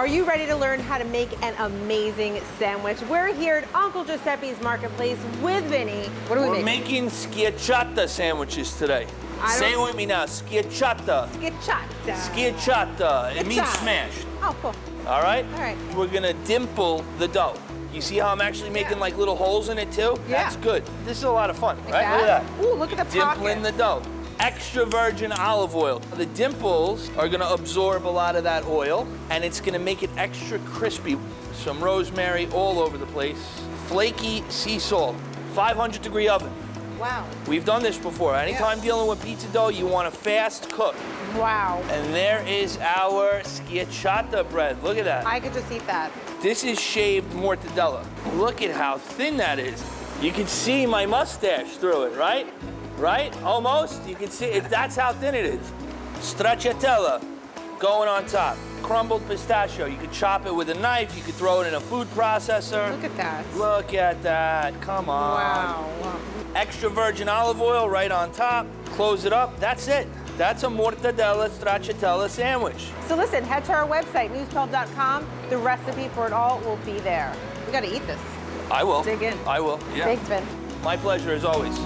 Are you ready to learn how to make an amazing sandwich? We're here at Uncle Giuseppe's Marketplace with Vinny. What are we We're making schiacchata sandwiches today. Say it with me now, schiacchata. Schiacchata. Schiacchata. It means Schiacchata. smashed. Oh, cool. All right? All right. We're gonna dimple the dough. You see how I'm actually making like little holes in it too? Yeah. That's good. This is a lot of fun, Like right? that? Look at that. Ooh, look at the Dimpling the dough. Extra virgin olive oil. The dimples are gonna absorb a lot of that oil, and it's gonna make it extra crispy. Some rosemary all over the place. Flaky sea salt. 500-degree oven. Wow. We've done this before. Anytime dealing with pizza dough, you want a fast cook. Wow. And there is our schiacchata bread. Look at that. I could just eat that. This is shaved mortadella. Look at how thin that is. You can see my mustache through it, right? Right? Almost. You can see it. That's how thin it is. Stracciatella going on top. Crumbled pistachio. You could chop it with a knife. You could throw it in a food processor. Look at that. Look at that. Come on. Wow. Extra virgin olive oil right on top. Close it up. That's it. That's a mortadella stracciatella sandwich. So listen, head to our website, news12.com. The recipe for it all will be there. We got to eat this. I will. Dig in. I will. Yeah. Thanks, Vin. My pleasure as always.